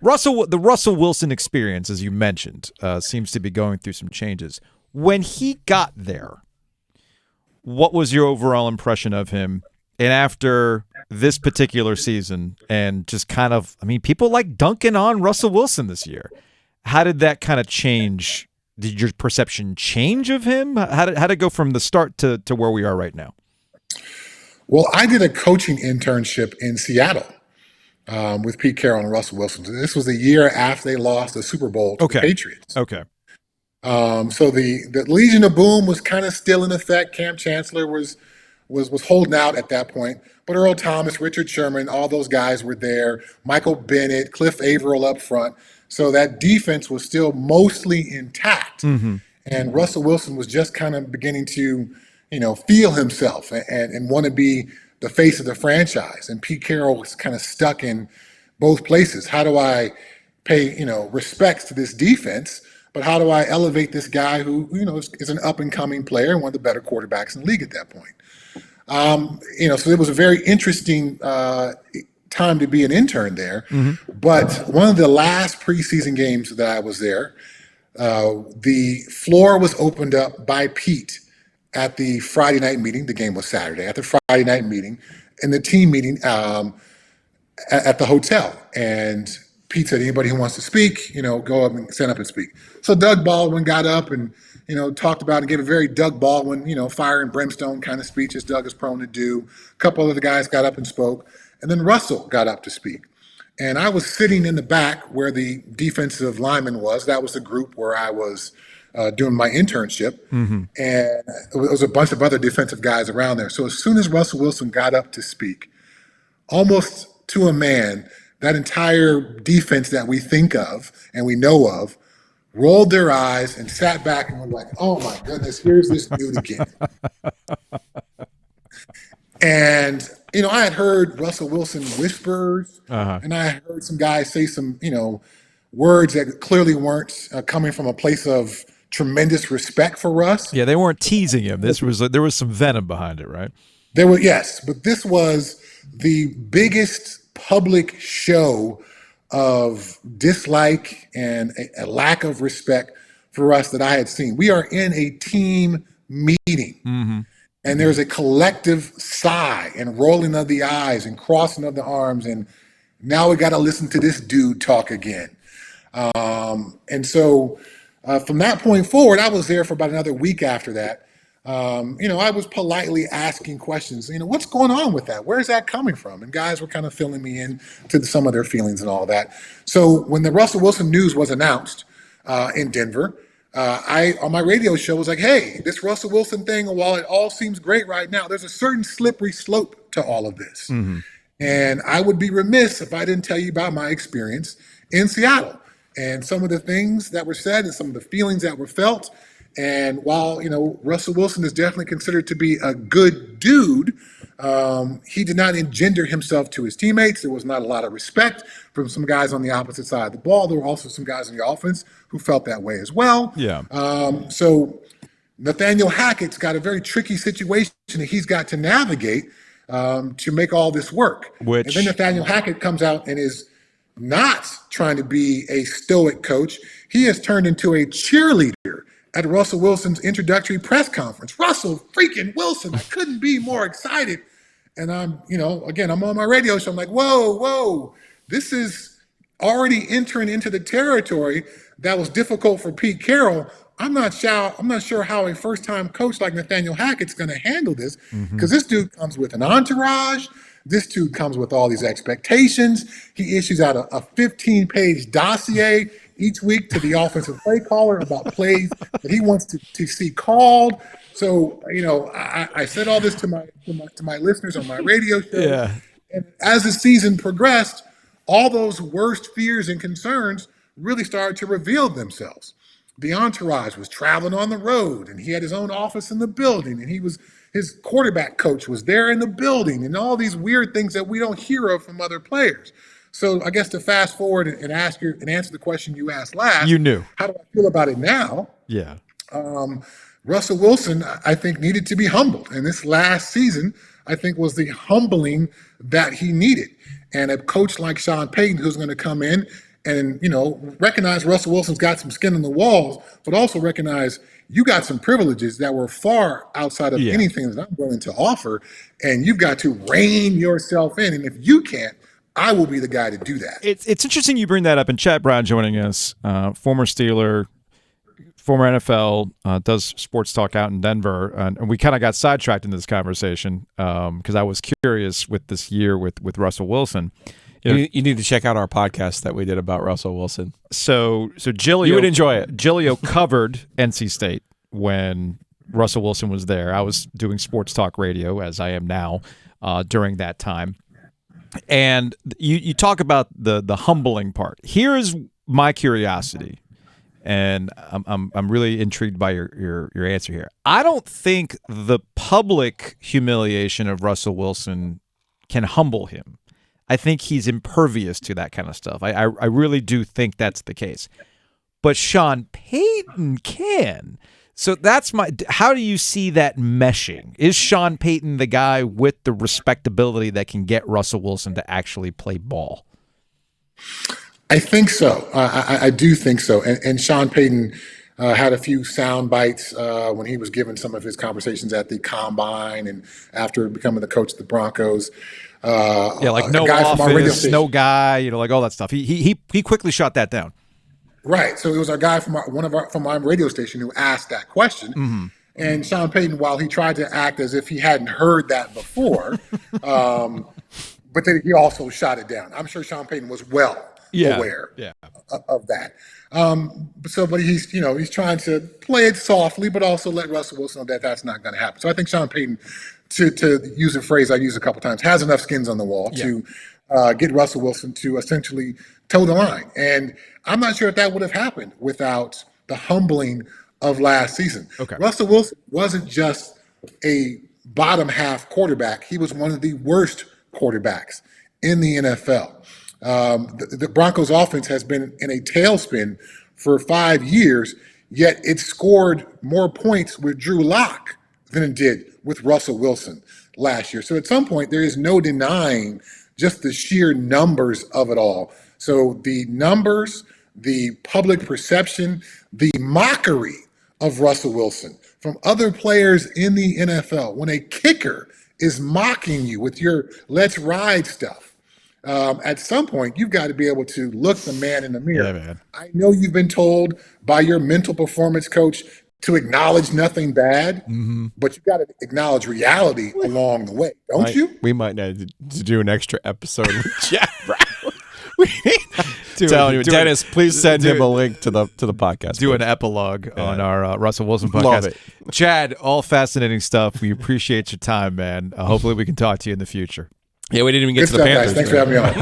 The Russell Wilson experience, as you mentioned, seems to be going through some changes. When he got there, what was your overall impression of him? And after this particular season, and just kind of, I mean, people like dunking on Russell Wilson this year. How did that kind of change? Did your perception change of him? How did it go from the start to where we are right now? Well, I did a coaching internship in Seattle with Pete Carroll and Russell Wilson. This was the year after they lost the Super Bowl to the Patriots. Okay. So the Legion of Boom was kind of still in effect. Cam Chancellor was holding out at that point. But Earl Thomas, Richard Sherman, all those guys were there. Michael Bennett, Cliff Averill up front. So that defense was still mostly intact. Mm-hmm. And Russell Wilson was just kind of beginning to, feel himself and want to be the face of the franchise. And Pete Carroll was kind of stuck in both places. How do I pay, respects to this defense, but how do I elevate this guy who, is an up-and-coming player and one of the better quarterbacks in the league at that point? So it was a very interesting time to be an intern there. Mm-hmm. But one of the last preseason games that I was there, the floor was opened up by Pete at the Friday night meeting. The game was Saturday. At the Friday night meeting and the team meeting at the hotel. And Pete said, anybody who wants to speak, go up and stand up and speak. So Doug Baldwin got up and, talked about and gave a very Doug Baldwin, fire and brimstone kind of speech, as Doug is prone to do. A couple of the guys got up and spoke. And then Russell got up to speak. And I was sitting in the back where the defensive lineman was. That was the group where I was doing my internship. Mm-hmm. And there was a bunch of other defensive guys around there. So as soon as Russell Wilson got up to speak, almost to a man, that entire defense that we think of and we know of rolled their eyes and sat back and were like, oh my goodness, here's this dude again. And, I had heard Russell Wilson whispers, and I had heard some guys say some, words that clearly weren't coming from a place of tremendous respect for Russ. Yeah, they weren't teasing him. There was some venom behind it, right? Yes, but this was the biggest public show of dislike and a lack of respect for us that I had seen. We are in a team meeting. Mm-hmm. And there's a collective sigh and rolling of the eyes and crossing of the arms. And now we got to listen to this dude talk again. And so from that point forward, I was there for about another week after that. I was politely asking questions, what's going on with that? Where's that coming from? And guys were kind of filling me in to some of their feelings and all that. So when the Russell Wilson news was announced in Denver, I, on my radio show, was like, hey, this Russell Wilson thing, while it all seems great right now, there's a certain slippery slope to all of this. Mm-hmm. And I would be remiss if I didn't tell you about my experience in Seattle and some of the things that were said and some of the feelings that were felt. And while, Russell Wilson is definitely considered to be a good dude, he did not engender himself to his teammates. There was not a lot of respect from some guys on the opposite side of the ball. There were also some guys in the offense who felt that way as well. Yeah. So Nathaniel Hackett's got a very tricky situation that he's got to navigate to make all this work. And then Nathaniel Hackett comes out and is not trying to be a stoic coach. He has turned into a cheerleader at Russell Wilson's introductory press conference. Russell freaking Wilson, I couldn't be more excited. And I'm, again, I'm on my radio show. I'm like, whoa, this is already entering into the territory that was difficult for Pete Carroll. I'm not sure how a first-time coach like Nathaniel Hackett's going to handle this, because this dude comes with an entourage. This dude comes with all these expectations. He issues out a 15-page dossier each week to the offensive play caller about plays that he wants to see called. So, I said all this to my listeners on my radio show. Yeah. And as the season progressed, all those worst fears and concerns really started to reveal themselves. The entourage was traveling on the road, and he had his own office in the building, and his quarterback coach was there in the building, and all these weird things that we don't hear of from other players. So I guess to fast forward and answer the question you asked last, you knew. How do I feel about it now? Yeah. Russell Wilson, I think, needed to be humbled. And this last season, I think, was the humbling that he needed. And a coach like Sean Payton, who's going to come in and recognize Russell Wilson's got some skin in the walls, but also recognize you got some privileges that were far outside of anything that I'm willing to offer, and you've got to rein yourself in. And if you can't, I will be the guy to do that. It's interesting you bring that up. And Chad Brown joining us, former Steeler, former NFL, does sports talk out in Denver. And we kind of got sidetracked in this conversation because I was curious with this year with Russell Wilson. You need to check out our podcast that we did about Russell Wilson. So Giglio, you would enjoy it. Giglio covered NC State when Russell Wilson was there. I was doing sports talk radio, as I am now, during that time. And you talk about the humbling part. Here's my curiosity, and I'm really intrigued by your answer here. I don't think the public humiliation of Russell Wilson can humble him. I think he's impervious to that kind of stuff. I really do think that's the case. But Sean Payton can. So that's how do you see that meshing? Is Sean Payton the guy with the respectability that can get Russell Wilson to actually play ball? I think so. I do think so. And Sean Payton had a few sound bites when he was given some of his conversations at the Combine and after becoming the coach of the Broncos. Like no office, no guy, like all that stuff. He quickly shot that down. Right. So it was our guy from our radio station who asked that question. Mm-hmm. And Sean Payton, while he tried to act as if he hadn't heard that before, but then he also shot it down. I'm sure Sean Payton was aware of that. But he's trying to play it softly, but also let Russell Wilson know that that's not going to happen. So I think Sean Payton, to use a phrase I used a couple times, has enough skins on the wall to get Russell Wilson to essentially toe the line. And I'm not sure if that would have happened without the humbling of last season. Okay. Russell Wilson wasn't just a bottom half quarterback. He was one of the worst quarterbacks in the NFL. The Broncos offense has been in a tailspin for 5 years, yet it scored more points with Drew Lock than it did with Russell Wilson last year. So at some point, there is no denying just the sheer numbers of it all. So the numbers, the public perception, the mockery of Russell Wilson from other players in the NFL, when a kicker is mocking you with your let's ride stuff, at some point, you've got to be able to look the man in the mirror. Yeah, man. I know you've been told by your mental performance coach to acknowledge nothing bad, but you've got to acknowledge reality along the way, don't you? We might need to do an extra episode with Chad Brown. Dennis, please send him a link to the podcast. Do an epilogue on our Russell Wilson podcast. Love it. Chad, all fascinating stuff. We appreciate your time, man. Hopefully we can talk to you in the future. Yeah, we didn't even get Good to the stuff, Panthers. guys. Thanks for having me on.